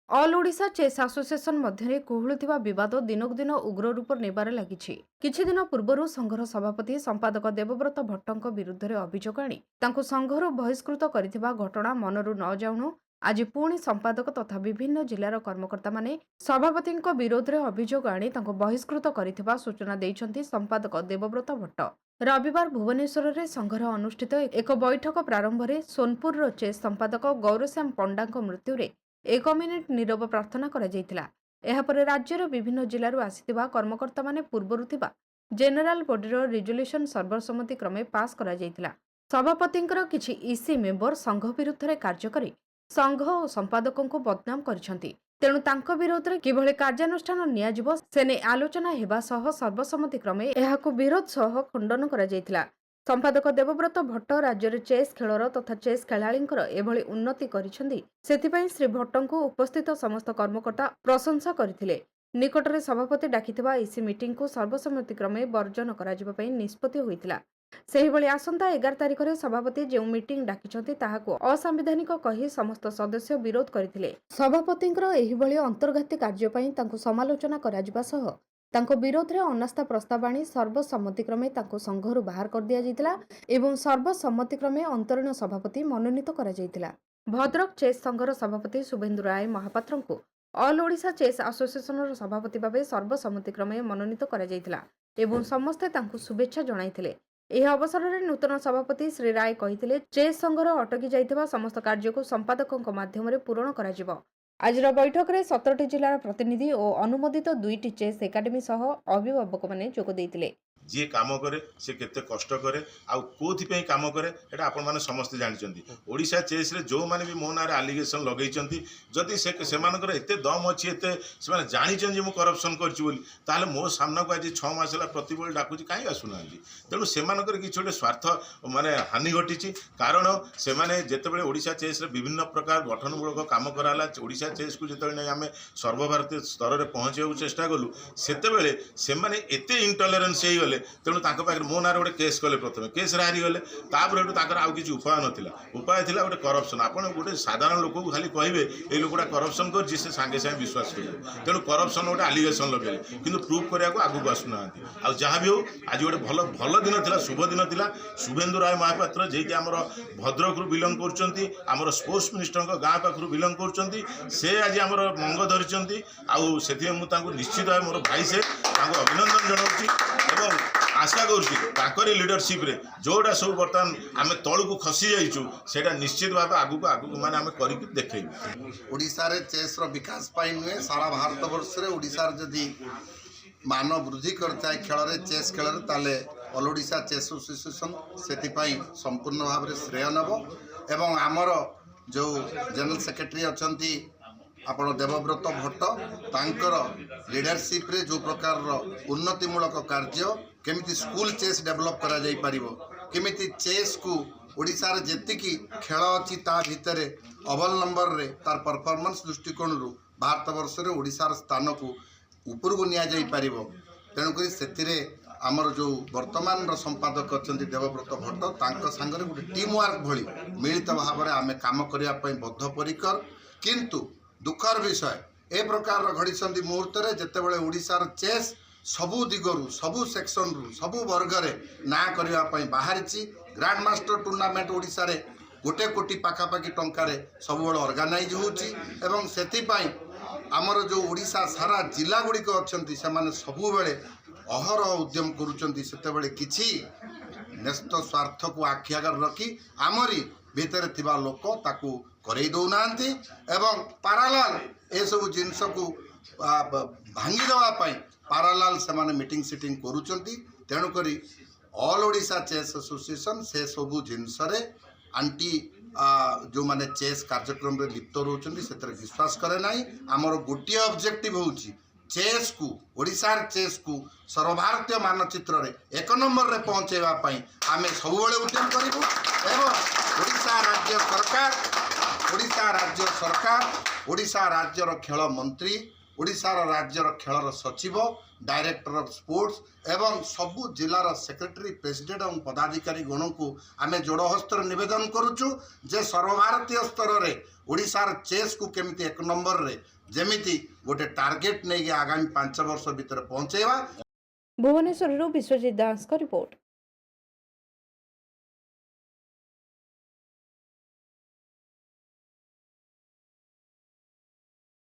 All Odisha chess association ମଧ୍ୟରେ କୁହୁଳୁଥିବା ବିବାଦ ଦିନକୁ ଦିନ ଉଗ୍ର ରୂପ ନେବାରେ ଲାଗିଛି। କିଛି ଦିନ ପୂର୍ବରୁ ସଂଘର ସଭାପତି ସମ୍ପାଦକ ଦେବବ୍ରତ ଭଟ୍ଟଙ୍କ ବିରୁଦ୍ଧରେ ଅଭିଯୋଗ ଆଣି ତାଙ୍କୁ ସଂଘରୁ ବହିଷ୍କୃତ କରିଥିବା ଘଟଣା ମନରୁ ନ ଯାଉଣୁ ଆଜି ପୁଣି ସମ୍ପାଦକ ତଥା ବିଭିନ୍ନ ଜିଲ୍ଲାର କର୍ମକର୍ତ୍ତାମାନେ ସଭାପତିଙ୍କ ବିରୋଧରେ ଅଭିଯୋଗ ଆଣି ତାଙ୍କୁ ବହିଷ୍କୃତ କରିଥିବା ସୂଚନା ଦେଇଛନ୍ତି ସମ୍ପାଦକ ଦେବବ୍ରତ ଭଟ୍ଟ। ରବିବାର ଭୁବନେଶ୍ୱରରେ ସଂଘର ଅନୁଷ୍ଠିତ ଏକ ବୈଠକ ପ୍ରାରମ୍ଭରେ ସୋନପୁରର ଚେସ୍ ସମ୍ପାଦକ ଗୌରଶ୍ୟାମ ପଣ୍ଡାଙ୍କ ମୃତ୍ୟୁରେ 1 ମିନିଟ୍ ନୀରବ ପ୍ରାର୍ଥନା କରାଯାଇଥିଲା। ଏହାପରେ ରାଜ୍ୟର ବିଭିନ୍ନ ଜିଲ୍ଲାରୁ ଆସିଥିବା କର୍ମକର୍ତ୍ତାମାନେ ପୂର୍ବରୁ ଥିବା ଜେନେରାଲ ବଡିର ରିଜଲ୍ୟୁସନ ସର୍ବସମ୍ମତି କ୍ରମେ ପାସ୍ କରାଯାଇଥିଲା। ସଭାପତିଙ୍କର କିଛି ଇସି ମେମ୍ବର ସଂଘ ବିରୁଦ୍ଧରେ କାର୍ଯ୍ୟ କରି ସଂଘ ଓ ସମ୍ପାଦକଙ୍କୁ ବଦନାମ କରିଛନ୍ତି। ତେଣୁ ତାଙ୍କ ବିରୋଧରେ କିଭଳି କାର୍ଯ୍ୟାନୁଷ୍ଠାନ ନିଆଯିବ ସେ ନେଇ ଆଲୋଚନା ହେବା ସହ ସର୍ବସମ୍ମତି କ୍ରମେ ଏହାକୁ ବିରୋଧ ସହ ଖଣ୍ଡନ କରାଯାଇଥିଲା। ସମ୍ପାଦକ ଦେବବ୍ରତ ଭଟ୍ଟ ରାଜ୍ୟରେ ଚେସ୍ ଖେଳର ତଥା ଚେସ୍ ଖେଳାଳିଙ୍କର ଏଭଳି ଉନ୍ନତି କରିଛନ୍ତି, ସେଥିପାଇଁ ଶ୍ରୀ ଭଟ୍ଟଙ୍କୁ ଉପସ୍ଥିତ ସମସ୍ତ କର୍ମକର୍ତ୍ତା ପ୍ରଶଂସା କରିଥିଲେ। ନିକଟରେ ସଭାପତି ଡାକିଥିବା ଇସି ମିଟିଂକୁ ସର୍ବସମ୍ମତି କ୍ରମେ ବର୍ଜନ କରାଯିବା ପାଇଁ ନିଷ୍ପତ୍ତି ହୋଇଥିଲା। ସେହିଭଳି ଆସନ୍ତା 11 ତାରିଖରେ ସଭାପତି ଯେଉଁ ମିଟିଂ ଡାକିଛନ୍ତି ତାହାକୁ ଅସାମ୍ବିଧାନିକ କହି ସମସ୍ତ ସଦସ୍ୟ ବିରୋଧ କରିଥିଲେ। ସଭାପତିଙ୍କର ଏହିଭଳି ଅନ୍ତର୍ଘାତୀ କାର୍ଯ୍ୟ ପାଇଁ ତାଙ୍କୁ ସମାଲୋଚନା କରାଯିବା ସହ ତାଙ୍କ ବିରୋଧରେ ଅନାସ୍ଥା ପ୍ରସ୍ତାବ ଆଣି ସର୍ବସମ୍ମତିକ୍ରମେ ତାଙ୍କୁ ସଂଘରୁ ବାହାର କରିଦିଆଯାଇଥିଲା ଏବଂ ସର୍ବସମ୍ମତିକ୍ରମେ ଅନ୍ତରୀଣ ସଭାପତି ମନୋନୀତ କରାଯାଇଥିଲା। ଭଦ୍ରକ ଚେସ୍ ସଂଘର ସଭାପତି ଶୁଭେନ୍ଦୁ ରାୟ ମହାପାତ୍ରଙ୍କୁ ଅଲ୍ ଓଡ଼ିଶା ଚେସ୍ ଆସୋସିଏସନର ସଭାପତି ଭାବେ ସର୍ବସମ୍ମତିକ୍ରମେ ମନୋନୀତ କରାଯାଇଥିଲା ଏବଂ ସମସ୍ତେ ତାଙ୍କୁ ଶୁଭେଚ୍ଛା ଜଣାଇଥିଲେ। ଏହି ଅବସରରେ ନୂତନ ସଭାପତି ଶ୍ରୀ ରାୟ କହିଥିଲେ, ଚେସ୍ ସଂଘର ଅଟକି ଯାଇଥିବା ସମସ୍ତ କାର୍ଯ୍ୟକୁ ସମ୍ପାଦକଙ୍କ ମାଧ୍ୟମରେ ପୂରଣ କରାଯିବ। ଆଜିର ବୈଠକରେ 17ଟି ଜିଲ୍ଲାର ପ୍ରତିନିଧି ଓ ଅନୁମୋଦିତ 2ଟି ଚେସ୍ ଏକାଡେମୀ ସହ ଅଭିଭାବକମାନେ ଯୋଗ ଦେଇଥିଲେ। जी काम करे से केते कष्ट करे आउ कोथि काम करे एटा आपण माने समस्त जानिचंती। ओडिशा चेस रे जो माने भी मो नारे एलिगेशन लगैचंती जदि से मानकर एते दम अछि एते से माने जानिचन जे मो करप्शन करछि बोली ताले मो सामना को आज 6 मास हला प्रतिबल डाकुची काई आसुनांती। तेणु से मानकर कि छोटे स्वार्थ माने हानि घटिछि कारण से माने जेतेबेले ओडिशा चेस रे विभिन्न प्रकार गठनमूलक काम कराला ओडिशा चेस को जेतेबेले आमे सर्वभारतीय स्तर रे पहुंचेउ चेष्टा कलु सेतेबेले से माने एते इंटॉलरेंस हे गले तेणु पाखे मो ना गोटे केस कले प्रथम केस हारीगले आउ कि उपाय नाला उपाय था गोटे करप्शन आप गोटे साधारण लोक को खाली कहे ये लोकटा करप्शन कर सागे सागे विश्वास करेंगे तेणु करप्शन गोटे आलिगेसन लगे कि प्रूफ करने को आगू आसुना आ जहाँ भी हो आज गोटे भल भल दिन था शुभ दिन था शुभेन्दु राय महापात्र जी आम भद्रक बिलंग कर स्पोर्ट्स मिनिस्टर गाँ पाखु बिलंग कर आज आम मंग धरी आउ निश्चित भाव मोर भाई से अभिनंदन जनाऊँ आशा करी लीडरशिप रे जोड़ा सब बर्तमान आम तलू को खसी जाइचु सेटा निश्चित भाव आगू माने आम करके देखेबू। ओडिशा रे चेस रो विकास पाई नुहे सारा भारत वर्ष रे ओडिशा रे जदी मान वृद्धि करता है खेल रे चेस खेल रे ताले ऑल ओडिशा चेस एसोसिएशन सेति पाई संपूर्ण भाव रे श्रेय नब एवं आमर जो जनरल सेक्रेटरी अछंती आपण देवव्रत भट्ट तांकर लीडरशिप रे जो प्रकार उन्नतिमूलक कार्य केमिति स्कूल चेस डेवलप करा जाई परिबो केमिति चेस को ओडिशा रे जेतिकी खेल अछि ता भितरे अव्वल नंबर रे तार परफॉर्मेंस दृष्टिकोण रु भारत वर्ष रे ओडिशा र स्थान को ऊपर को निया जाई परिबो तेणु करी सेतिरे आमर जो वर्तमान रो संपादक अछंती देवव्रत भट्ट तांका संगरे गोटे टीम वर्क भली मिलित भाव रे आमे काम करिया पई बद्धपरिकर किंतु दुखर विषय ए प्रकार घड़ी मुहूर्त रे जेतेबेले ओडिशा र चेस सबु दिगरु सबु सेक्शन रु सबु वर्ग रे ना करिया पई बाहरिची ग्रांड मास्टर टूर्नामेंट ओडिशा रे 1 कोटी पाखापाखि टंका रे सबु ऑर्गेनाइज होची एवं सेति पई आमर जो ओडिशा सारा जिला गुडी को अछंती से माने सबु बेले अहर उद्यम करूचंती सेतेबेले किछि नेस्त स्वार्थ को आखि आगर रखी आमरी भितर थिबा लोक ताकू करई दौनांती एवं पारालाल ए सब जिनस को भांगी देवा पाई पारालाल से माने मीटिंग सीटिंग करूचंती तेणु करी ऑल ओडिशा चेस एसोसिएशन से सबु जिनस रे आंटी जो माने चेस कार्यक्रम रे लिप्त रहउचंती सेतरे विश्वास करे नाही हमर गोटी ऑब्जेक्टिव होउची चेस को ओडिशा चेस को सर्वभारतीय मानचित्र रे 1 नंबर रे पहुंचेवा पाई आमे सबुबेले उद्यम करिबो एवं ओडिशा राज्यर खेल मंत्री ओडिशा राज्यर खेलर सचिव डायरेक्टर ऑफ स्पोर्ट्स एवं सबु जिलार सेक्रेटरी प्रेसिडेंट और पदाधिकारी गण को आम जोड़हस्तर निवेदन करुचु जे सर्वभारतीय स्तर रे ओडिशा चेस को केमिति 1 नंबर रे ଯେମିତି ଗୋଟେ ଟାର୍ଗେଟ୍ ନେଇକି ଆଗାମୀ 5 ବର୍ଷ ଭିତରେ ପହଞ୍ଚେଇବା। ଭୁବନେଶ୍ୱରରୁ ବିଶ୍ୱଜିତ ଦାସଙ୍କ ରିପୋର୍ଟ।